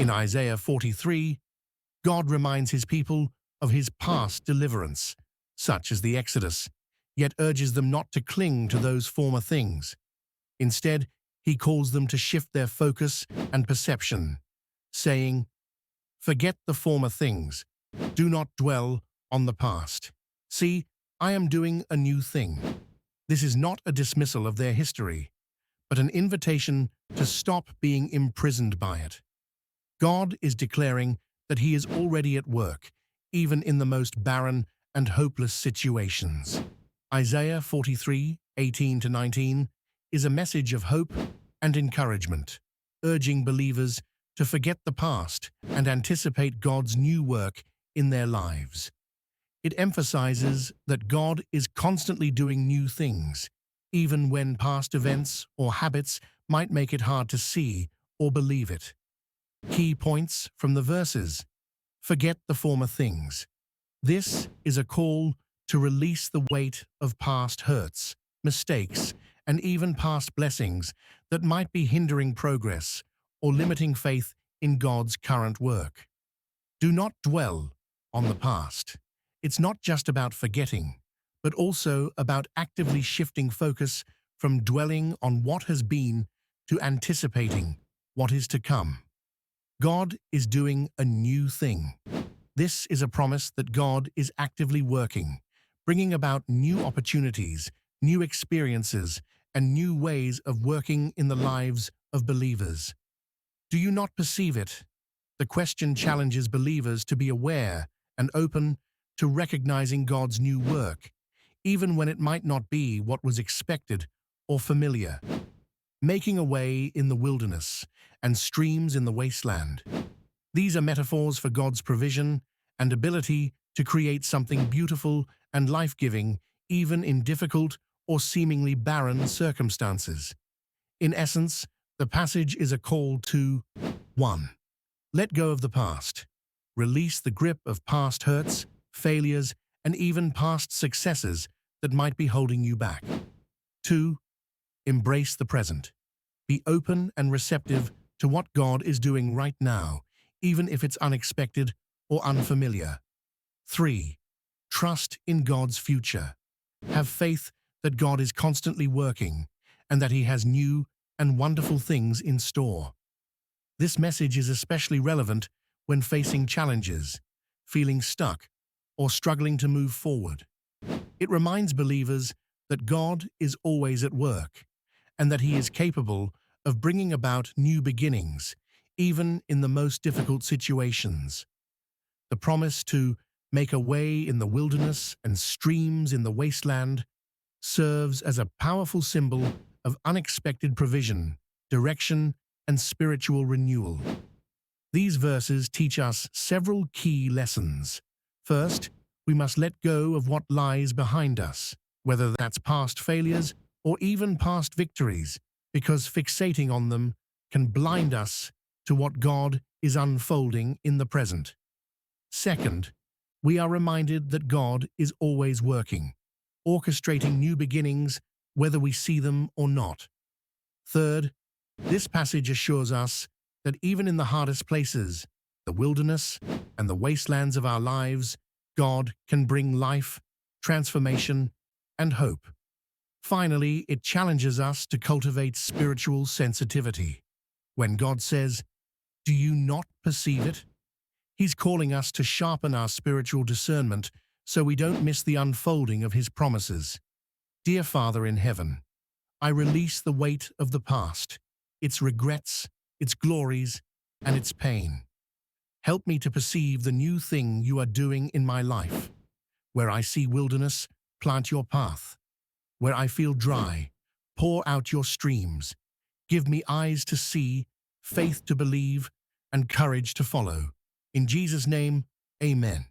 In Isaiah 43, God reminds his people of his past deliverance, such as the Exodus, yet urges them not to cling to those former things. Instead, he calls them to shift their focus and perception, saying, "Forget the former things. Do not dwell on the past. See, I am doing a new thing." This is not a dismissal of their history, but an invitation to stop being imprisoned by it. God is declaring that he is already at work, even in the most barren and hopeless situations. Isaiah 43, 18-19 is a message of hope and encouragement, urging believers to forget the past and anticipate God's new work in their lives. It emphasizes that God is constantly doing new things, even when past events or habits might make it hard to see or believe it. Key points from the verses: forget the former things. This is a call to release the weight of past hurts, mistakes, and even past blessings that might be hindering progress or limiting faith in God's current work. Do not dwell on the past. It's not just about forgetting, but also about actively shifting focus from dwelling on what has been to anticipating what is to come. God is doing a new thing. This is a promise that God is actively working, bringing about new opportunities, new experiences, and new ways of working in the lives of believers. Do you not perceive it? The question challenges believers to be aware and open to recognizing God's new work, even when it might not be what was expected or familiar. Making a way in the wilderness and streams in the wasteland. These are metaphors for God's provision and ability to create something beautiful and life-giving, even in difficult or seemingly barren circumstances. In essence, the passage is a call to 1. Let go of the past. Release the grip of past hurts, failures, and even past successes that might be holding you back. 2. Embrace the present. Be open and receptive to what God is doing right now, even if it's unexpected or unfamiliar. 3. Trust in God's future. Have faith that God is constantly working and that he has new and wonderful things in store. This message is especially relevant when facing challenges, feeling stuck, or struggling to move forward. It reminds believers that God is always at work and that he is capable of bringing about new beginnings, even in the most difficult situations. The promise to make a way in the wilderness and streams in the wasteland serves as a powerful symbol of unexpected provision, direction, and spiritual renewal. These verses teach us several key lessons. First, we must let go of what lies behind us, whether that's past failures or even past victories, because fixating on them can blind us to what God is unfolding in the present. Second, we are reminded that God is always working, orchestrating new beginnings, whether we see them or not. Third, this passage assures us that even in the hardest places, the wilderness and the wastelands of our lives, God can bring life, transformation, and hope. Finally, it challenges us to cultivate spiritual sensitivity. When God says, "Do you not perceive it?" He's calling us to sharpen our spiritual discernment so we don't miss the unfolding of his promises. Dear Father in heaven, I release the weight of the past, its regrets, its glories, and its pain. Help me to perceive the new thing you are doing in my life. Where I see wilderness, plant your path. Where I feel dry, pour out your streams. Give me eyes to see, faith to believe, and courage to follow. In Jesus' name, amen.